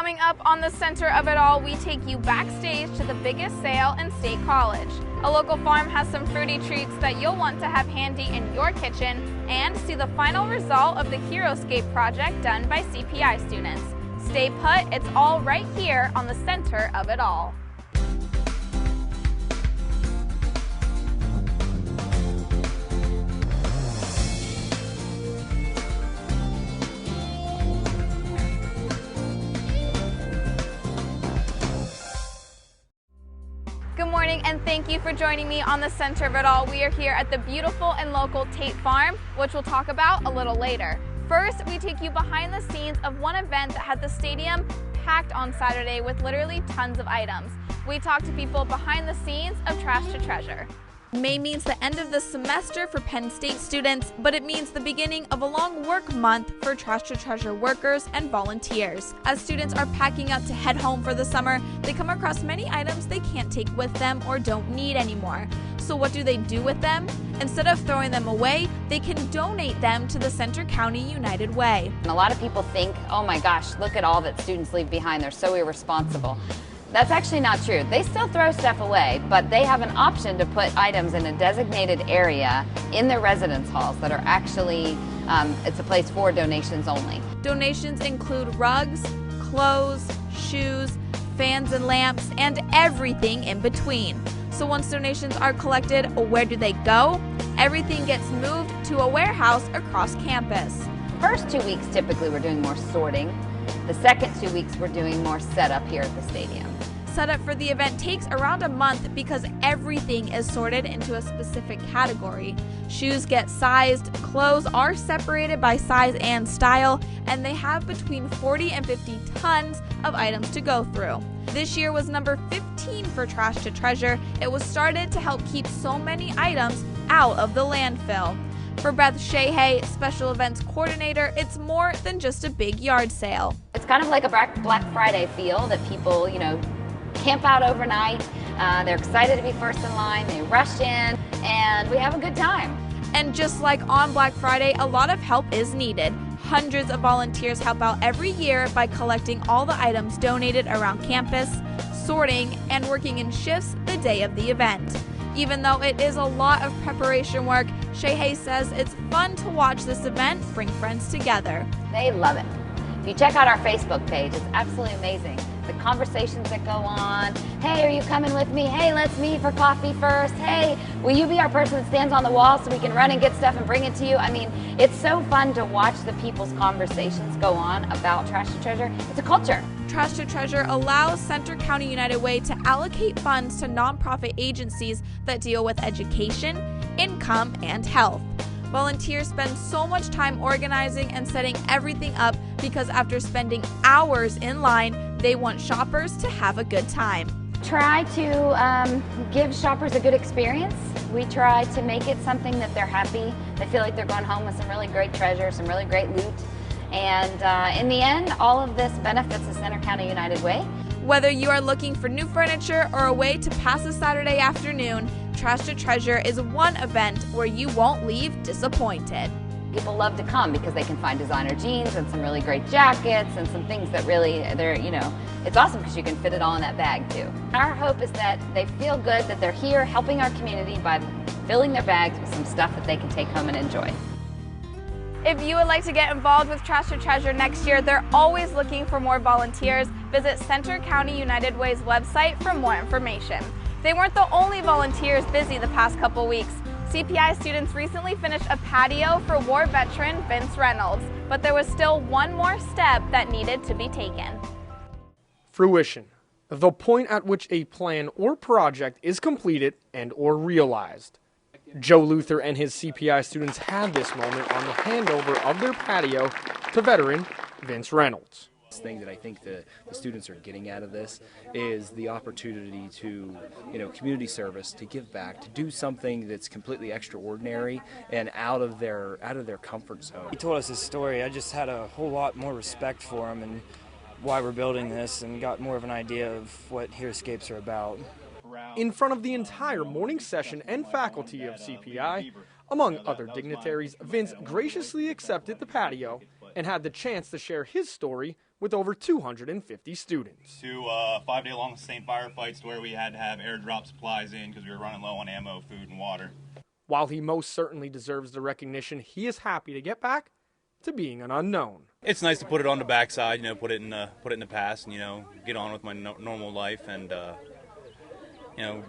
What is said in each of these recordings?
Coming up on the center of it all, we take you backstage to the biggest sale in State College. A local farm has some fruity treats that you'll want to have handy in your kitchen, and see the final result of the HeroScape project done by CPI students. Stay put, it's all right here on the center of it all. Good morning, and thank you for joining me on the center of it all. We are here at the beautiful and local Tate Farm, which we'll talk about a little later. First, we take you behind the scenes of one event that had the stadium packed on Saturday with literally tons of items. We talk to people behind the scenes of Trash to Treasure. May means the end of the semester for Penn State students, but it means the beginning of a long work month for Trash to Treasure workers and volunteers. As students are packing up to head home for the summer, they come across many items they can't take with them or don't need anymore. So what do they do with them? Instead of throwing them away, they can donate them to the Center County United Way. And a lot of people think, oh my gosh, look at all that students leave behind. They're so irresponsible. That's actually not true. They still throw stuff away, but they have an option to put items in a designated area in their residence halls that are actually, it's a place for donations only. Donations include rugs, clothes, shoes, fans and lamps, and everything in between. So once donations are collected, where do they go? Everything gets moved to a warehouse across campus. First 2 weeks, typically we're doing more sorting. The second 2 weeks, we're doing more setup here at the stadium. Setup for the event takes around a month because everything is sorted into a specific category. Shoes get sized, clothes are separated by size and style, and they have between 40 and 50 tons of items to go through. This year was number 15 for Trash to Treasure. It was started to help keep so many items out of the landfill. For Beth Shehay, Special Events Coordinator, it's more than just a big yard sale. It's kind of like a Black Friday feel that people, camp out overnight. They're excited to be first in line. They rush in, and we have a good time. And just like on Black Friday, a lot of help is needed. Hundreds of volunteers help out every year by collecting all the items donated around campus, sorting, and working in shifts the day of the event. Even though it is a lot of preparation work, Shehay says it's fun to watch this event bring friends together. They love it. If you check out our Facebook page, it's absolutely amazing. The conversations that go on. Hey, are you coming with me? Hey, let's meet for coffee first. Hey, will you be our person that stands on the wall so we can run and get stuff and bring it to you? I mean, it's so fun to watch the people's conversations go on about Trash to Treasure. It's a culture. Trash to Treasure allows Center County United Way to allocate funds to nonprofit agencies that deal with education, income, and health. Volunteers spend so much time organizing and setting everything up because after spending hours in line, they want shoppers to have a good time. Try to give shoppers a good experience. We try to make it something that they're happy. They feel like they're going home with some really great treasure, some really great loot. And in the end, all of this benefits the Center County United Way. Whether you are looking for new furniture or a way to pass a Saturday afternoon, Trash to Treasure is one event where you won't leave disappointed. People love to come because they can find designer jeans and some really great jackets and some things that really, it's awesome because you can fit it all in that bag too. Our hope is that they feel good that they're here helping our community by filling their bags with some stuff that they can take home and enjoy. If you would like to get involved with Trash to Treasure next year, they're always looking for more volunteers. Visit Center County United Way's website for more information. They weren't the only volunteers busy the past couple weeks. CPI students recently finished a patio for war veteran Vince Reynolds, but there was still one more step that needed to be taken. Fruition, the point at which a plan or project is completed and or realized. Joe Luther and his CPI students had this moment on the handover of their patio to veteran Vince Reynolds. Thing that I think the students are getting out of this is the opportunity to, community service, to give back, to do something that's completely extraordinary and out of their comfort zone. He told us his story. I just had a whole lot more respect for him and why we're building this, and got more of an idea of what HeroScapes are about. In front of the entire morning session and faculty of CPI, among other dignitaries, Vince graciously accepted the patio and had the chance to share his story with over 250 students. To 5-day-long sustained firefights to where we had to have airdrop supplies in because we were running low on ammo, food, and water. While he most certainly deserves the recognition, he is happy to get back to being an unknown. It's nice to put it on the backside, put it in the past, and get on with my normal life, and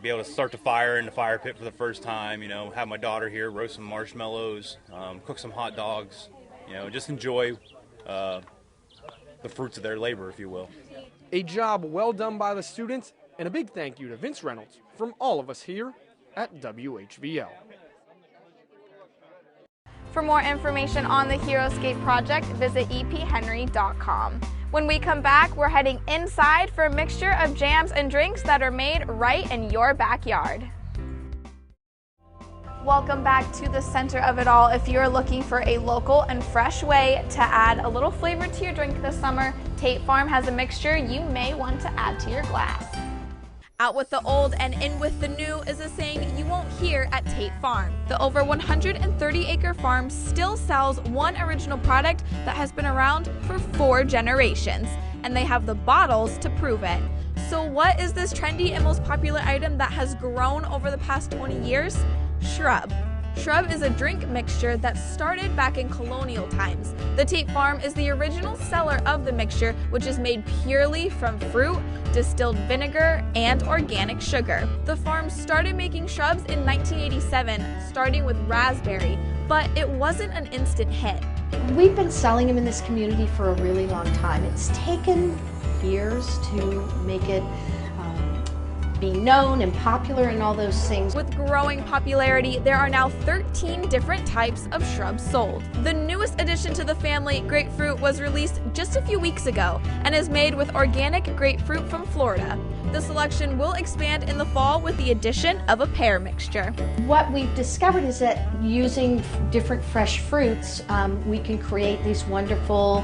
be able to start the fire in the fire pit for the first time. Have my daughter here, roast some marshmallows, cook some hot dogs. Just enjoy the fruits of their labor, if you will. A job well done by the students, and a big thank you to Vince Reynolds from all of us here at WHVL. For more information on the HeroScape project, visit ephenry.com. When we come back, we're heading inside for a mixture of jams and drinks that are made right in your backyard. Welcome back to the center of it all. If you're looking for a local and fresh way to add a little flavor to your drink this summer, Tate Farm has a mixture you may want to add to your glass. Out with the old and in with the new is a saying you won't hear at Tate Farm. The over 130-acre farm still sells one original product that has been around for 4 generations, and they have the bottles to prove it. So what is this trendy and most popular item that has grown over the past 20 years? Shrub. Shrub is a drink mixture that started back in colonial times. The Tate Farm is the original seller of the mixture, which is made purely from fruit, distilled vinegar, and organic sugar. The farm started making shrubs in 1987, starting with raspberry, but it wasn't an instant hit. We've been selling them in this community for a really long time. It's taken years to make it be known and popular and all those things. With growing popularity, there are now 13 different types of shrubs sold. The newest addition to the family, grapefruit, was released just a few weeks ago and is made with organic grapefruit from Florida. The selection will expand in the fall with the addition of a pear mixture. What we've discovered is that using different fresh fruits, we can create these wonderful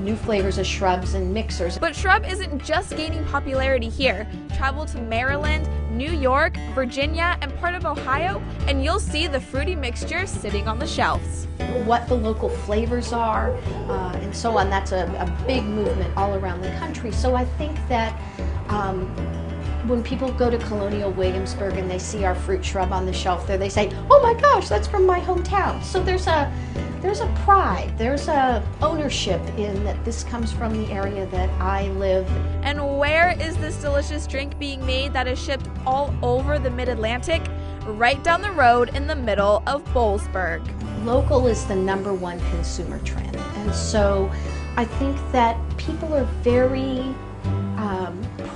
new flavors of shrubs and mixers. But shrub isn't just gaining popularity here. Travel to Maryland, New York, Virginia, and part of Ohio, and you'll see the fruity mixture sitting on the shelves. What the local flavors are, and so on, that's a big movement all around the country. So I think that when people go to Colonial Williamsburg and they see our fruit shrub on the shelf there, they say, oh my gosh, that's from my hometown. So there's a pride, there's a ownership in that this comes from the area that I live. And where is this delicious drink being made that is shipped all over the Mid-Atlantic? Right down the road in the middle of Boalsburg. Local is the #1 consumer trend, and so I think that people are very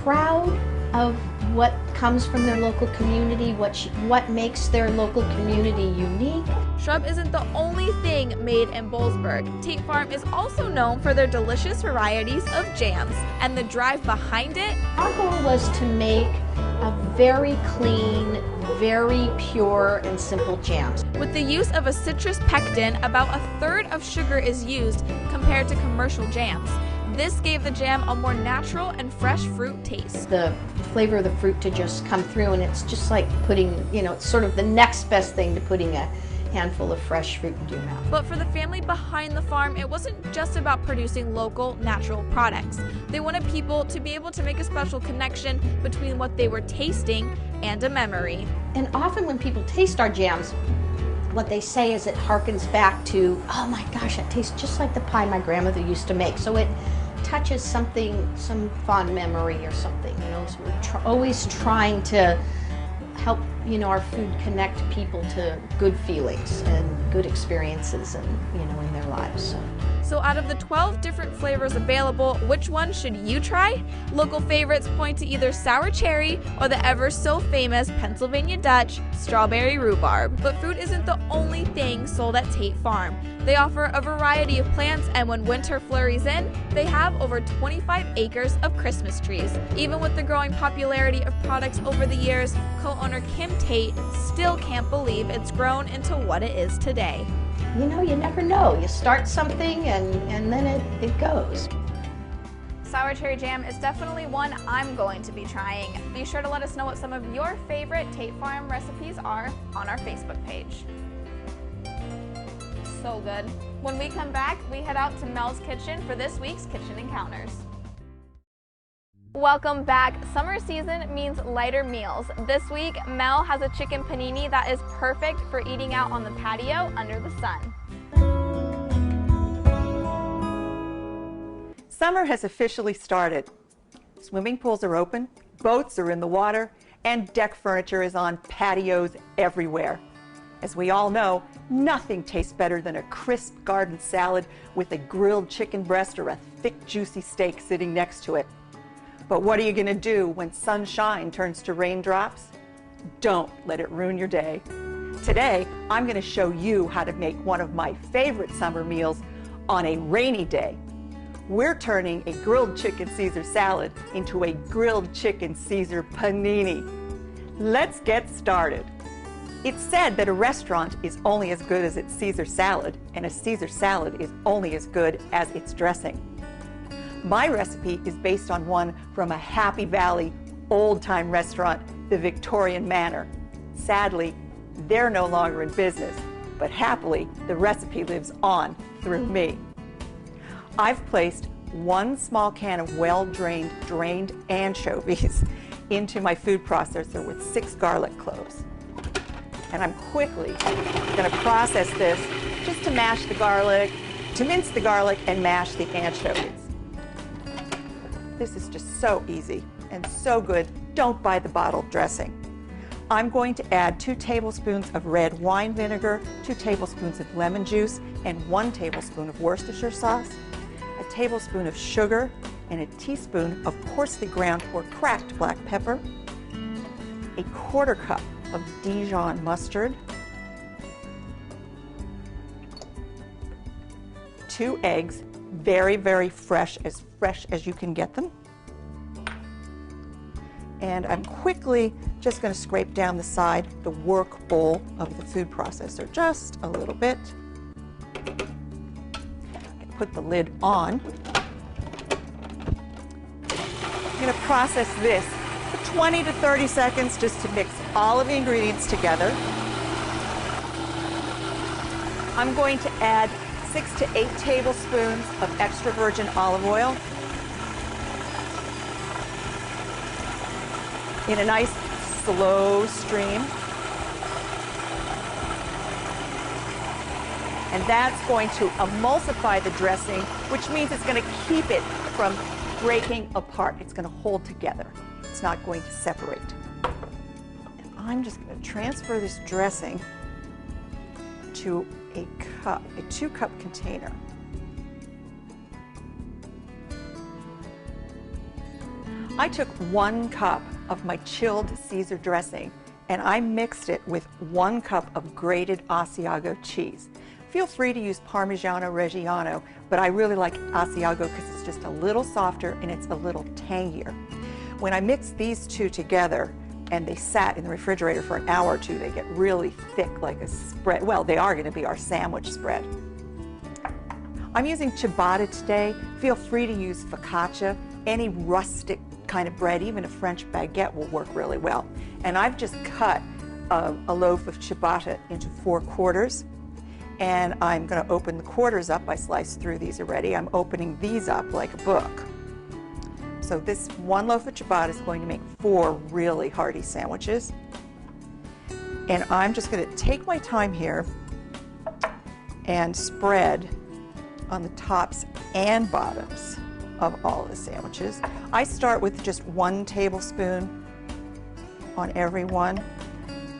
proud of what comes from their local community, what makes their local community unique. Shrub isn't the only thing made in Boalsburg. Tate Farm is also known for their delicious varieties of jams, and the drive behind it. Our goal was to make a very clean, very pure and simple jams. With the use of a citrus pectin, about 1/3 of sugar is used compared to commercial jams. This gave the jam a more natural and fresh fruit taste. The flavor of the fruit to just come through, and it's just like putting, it's sort of the next best thing to putting a handful of fresh fruit into your mouth. But for the family behind the farm, it wasn't just about producing local, natural products. They wanted people to be able to make a special connection between what they were tasting and a memory. And often when people taste our jams, what they say is it harkens back to, oh my gosh, it tastes just like the pie my grandmother used to make. So it touches something, some fond memory or something, so we're always trying to help, our food connect people to good feelings and good experiences and, in their lives. So out of the 12 different flavors available, which one should you try? Local favorites point to either sour cherry or the ever so famous Pennsylvania Dutch strawberry rhubarb. But fruit isn't the only thing sold at Tate Farm. They offer a variety of plants, and when winter flurries in, they have over 25 acres of Christmas trees. Even with the growing popularity of products over the years, co-owner Kim Tate still can't believe it's grown into what it is today. You never know. You start something and then it goes. Sour cherry jam is definitely one I'm going to be trying. Be sure to let us know what some of your favorite Tate Farm recipes are on our Facebook page. So good. When we come back, we head out to Mel's kitchen for this week's Kitchen Encounters. Welcome back. Summer season means lighter meals. This week, Mel has a chicken panini that is perfect for eating out on the patio under the sun. Summer has officially started. Swimming pools are open, boats are in the water, and deck furniture is on patios everywhere. As we all know, nothing tastes better than a crisp garden salad with a grilled chicken breast or a thick, juicy steak sitting next to it. But what are you going to do when sunshine turns to raindrops? Don't let it ruin your day. Today, I'm going to show you how to make one of my favorite summer meals on a rainy day. We're turning a grilled chicken Caesar salad into a grilled chicken Caesar panini. Let's get started. It's said that a restaurant is only as good as its Caesar salad, and a Caesar salad is only as good as its dressing. My recipe is based on one from a Happy Valley old-time restaurant, the Victorian Manor. Sadly, they're no longer in business, but happily, the recipe lives on through me. I've placed 1 small can of well-drained, drained anchovies into my food processor with 6 garlic cloves. And I'm quickly going to process this just to mash the garlic, to mince the garlic and mash the anchovies. This is just so easy and so good. Don't buy the bottled dressing. I'm going to add 2 tablespoons of red wine vinegar, 2 tablespoons of lemon juice, and 1 tablespoon of Worcestershire sauce, a tablespoon of sugar, and a teaspoon of coarsely ground or cracked black pepper, a 1/4 cup of Dijon mustard, 2 eggs, very, very fresh as you can get them. And I'm quickly just going to scrape down the side, the work bowl of the food processor, just a little bit. Put the lid on. I'm going to process this for 20 to 30 seconds just to mix all of the ingredients together. I'm going to add 6 to 8 tablespoons of extra virgin olive oil in a nice slow stream. And that's going to emulsify the dressing, which means it's going to keep it from breaking apart. It's going to hold together. It's not going to separate. And I'm just going to transfer this dressing to a cup, a 2-cup container. I took 1 cup of my chilled Caesar dressing and I mixed it with 1 cup of grated Asiago cheese. Feel free to use Parmigiano Reggiano, but I really like Asiago because it's just a little softer and it's a little tangier. When I mixed these 2 together and they sat in the refrigerator for an hour or 2, they get really thick like a spread. Well, they are going to be our sandwich spread. I'm using ciabatta today. Feel free to use focaccia. Any rustic kind of bread, even a French baguette will work really well. And I've just cut a loaf of ciabatta into 4 quarters. And I'm going to open the quarters up. I sliced through these already. I'm opening these up like a book. So this 1 loaf of ciabatta is going to make 4 really hearty sandwiches. And I'm just going to take my time here and spread on the tops and bottoms of all the sandwiches. I start with just 1 tablespoon on every one,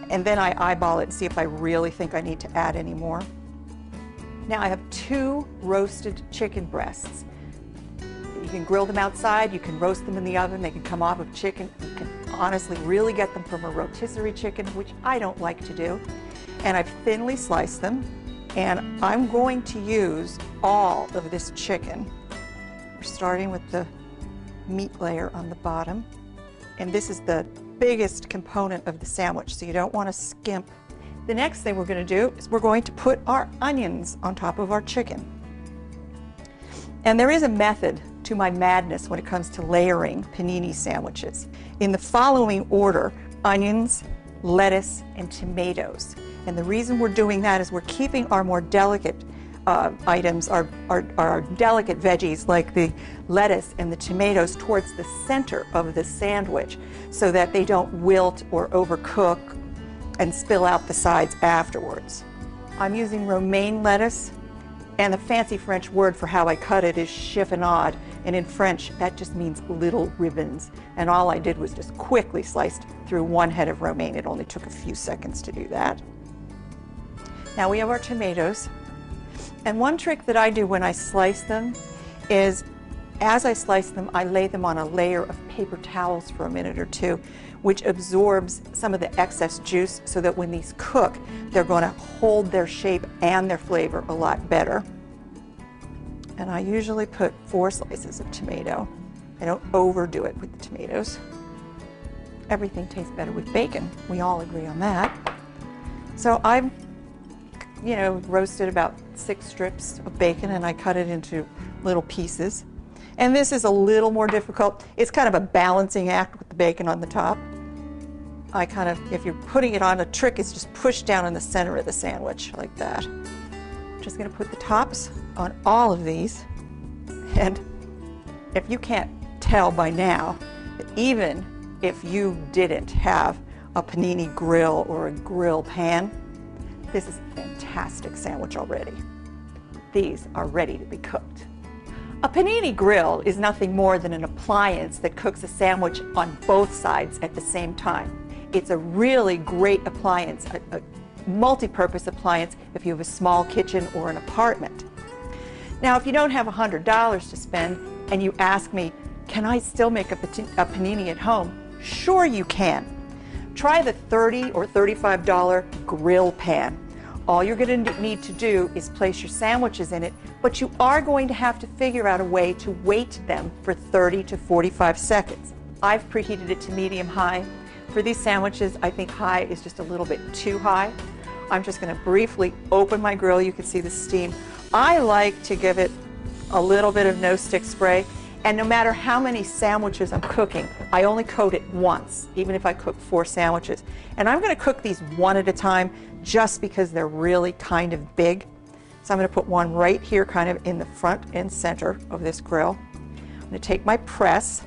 and then I eyeball it and see if I really think I need to add any more. Now I have 2 roasted chicken breasts. You can grill them outside, you can roast them in the oven, they can come off of chicken. You can honestly really get them from a rotisserie chicken, which I don't like to do. And I've thinly sliced them, and I'm going to use all of this chicken. We're starting with the meat layer on the bottom, and this is the biggest component of the sandwich, so you don't want to skimp. The next thing we're going to do is we're going to put our onions on top of our chicken. And there is a method to my madness when it comes to layering panini sandwiches. In the following order: onions, lettuce, and tomatoes. And the reason we're doing that is we're keeping our more delicate items, our delicate veggies like the lettuce and the tomatoes towards the center of the sandwich so that they don't wilt or overcook and spill out the sides afterwards. I'm using romaine lettuce, and the fancy French word for how I cut it is chiffonade, and in French that just means little ribbons. And all I did was just quickly sliced through one head of romaine. It only took a few seconds to do that. Now we have our tomatoes, and one trick that I do when I slice them is, as I slice them, I lay them on a layer of paper towels for a minute or two, which absorbs some of the excess juice so that when these cook, they're going to hold their shape and their flavor a lot better. And I usually put 4 slices of tomato. I don't overdo it with the tomatoes. Everything tastes better with bacon. We all agree on that. So I've, roasted about 6 strips of bacon, and I cut it into little pieces. And this is a little more difficult. It's kind of a balancing act with the bacon on the top. If you're putting it on, a trick is just push down in the center of the sandwich like that. I'm just going to put the tops on all of these. And if you can't tell by now, that even if you didn't have a panini grill or a grill pan, this is a fantastic sandwich already. These are ready to be cooked. A panini grill is nothing more than an appliance that cooks a sandwich on both sides at the same time. It's a really great appliance, a multi-purpose appliance if you have a small kitchen or an apartment. Now, if you don't have $100 to spend and you ask me, can I still make a panini at home? Sure you can. Try the $30 or $35 grill pan. All you're going to need to do is place your sandwiches in it, but you are going to have to figure out a way to weight them for 30 to 45 seconds. I've preheated it to medium-high. For these sandwiches, I think high is just a little bit too high. I'm just going to briefly open my grill. You can see the steam. I like to give it a little bit of no-stick spray, and no matter how many sandwiches I'm cooking, I only coat it once, even if I cook 4 sandwiches. And I'm going to cook these one at a time just because they're really kind of big. So I'm going to put one right here kind of in the front and center of this grill. I'm going to take my press,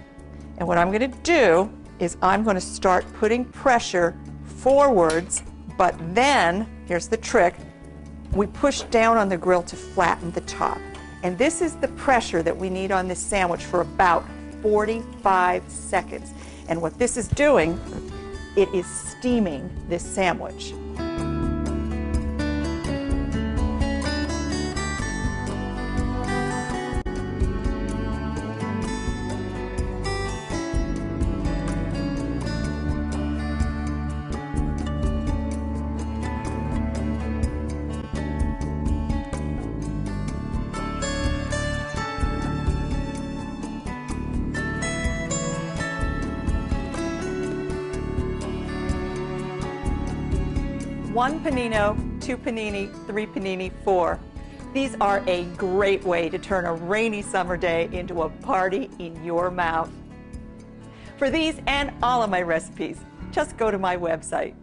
and what I'm going to do is I'm going to start putting pressure forwards, but then, here's the trick, we push down on the grill to flatten the top. And this is the pressure that we need on this sandwich for about 45 seconds. And what this is doing, it is steaming this sandwich. One panino, 2 panini, 3 panini, 4. These are a great way to turn a rainy summer day into a party in your mouth. For these and all of my recipes, just go to my website.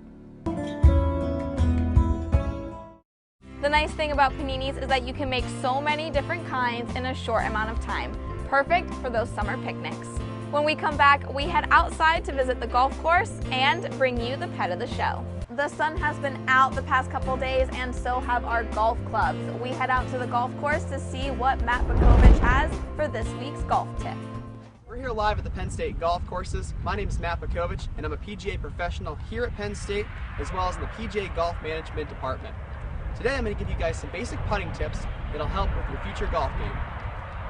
The nice thing about paninis is that you can make so many different kinds in a short amount of time. Perfect for those summer picnics. When we come back, we head outside to visit the golf course and bring you the pet of the show. The sun has been out the past couple days, and so have our golf clubs. We head out to the golf course to see what Matt Bakovich has for this week's golf tip. We're here live at the Penn State golf courses. My name is Matt Bakovich, and I'm a PGA professional here at Penn State, as well as in the PGA Golf Management Department. Today I'm going to give you guys some basic putting tips that'll help with your future golf game.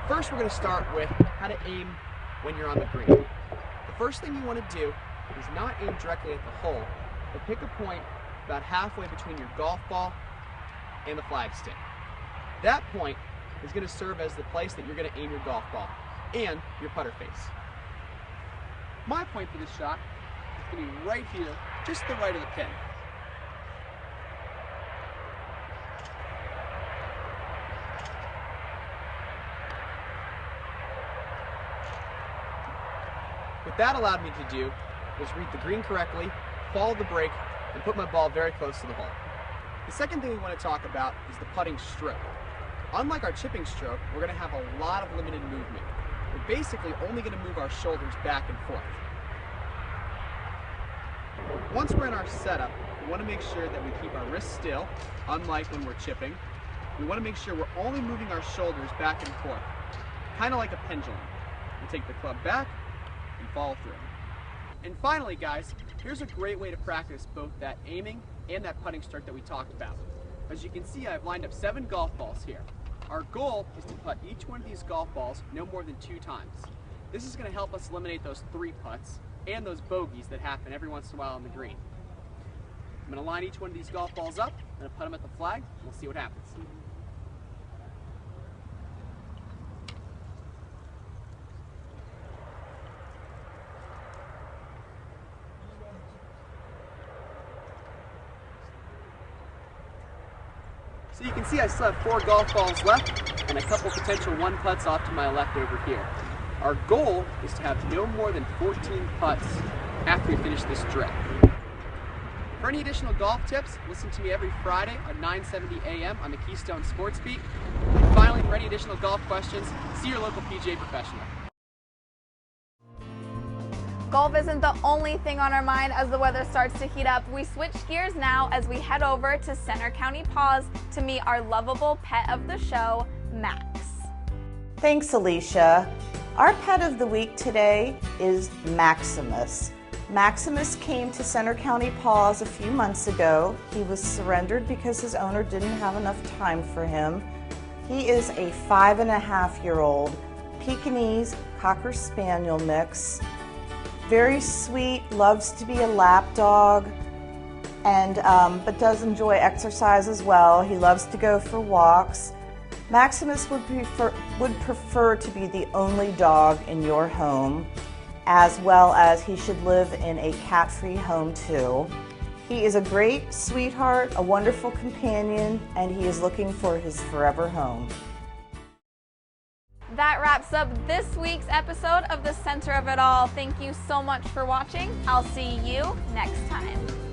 First, we're going to start with how to aim when you're on the green. The first thing you want to do is not aim directly at the hole, but pick a point about halfway between your golf ball and the flagstick. That point is going to serve as the place that you're going to aim your golf ball and your putter face. My point for this shot is going to be right here, just to the right of the pin. What that allowed me to do was read the green correctly, follow the break, and put my ball very close to the hole. The second thing we want to talk about is the putting stroke. Unlike our chipping stroke, we're going to have a lot of limited movement. We're basically only going to move our shoulders back and forth. Once we're in our setup, we want to make sure that we keep our wrists still, unlike when we're chipping. We want to make sure we're only moving our shoulders back and forth, kind of like a pendulum. We take the club back and follow through. And finally, guys, here's a great way to practice both that aiming and that putting stroke that we talked about. As you can see, I've lined up 7 golf balls here. Our goal is to putt each one of these golf balls no more than 2 times. This is going to help us eliminate those 3 putts and those bogeys that happen every once in a while on the green. I'm going to line each one of these golf balls up, I'm going to put them at the flag, and we'll see what happens. So you can see I still have 4 golf balls left and a couple potential 1 putts off to my left over here. Our goal is to have no more than 14 putts after we finish this drill. For any additional golf tips, listen to me every Friday at 9:70 a.m. on the Keystone Sports Beat. And finally, for any additional golf questions, see your local PGA professional. Golf isn't the only thing on our mind as the weather starts to heat up. We switch gears now as we head over to Center County Paws to meet our lovable pet of the show, Max. Thanks, Alicia. Our pet of the week today is Maximus. Maximus came to Center County Paws a few months ago. He was surrendered because his owner didn't have enough time for him. He is a 5.5-year-old Pekingese Cocker Spaniel mix. Very sweet, loves to be a lap dog, and but does enjoy exercise as well. He loves to go for walks. Maximus would prefer to be the only dog in your home, as well as he should live in a cat-free home too. He is a great sweetheart, a wonderful companion, and he is looking for his forever home. That wraps up this week's episode of The Center of It All. Thank you so much for watching. I'll see you next time.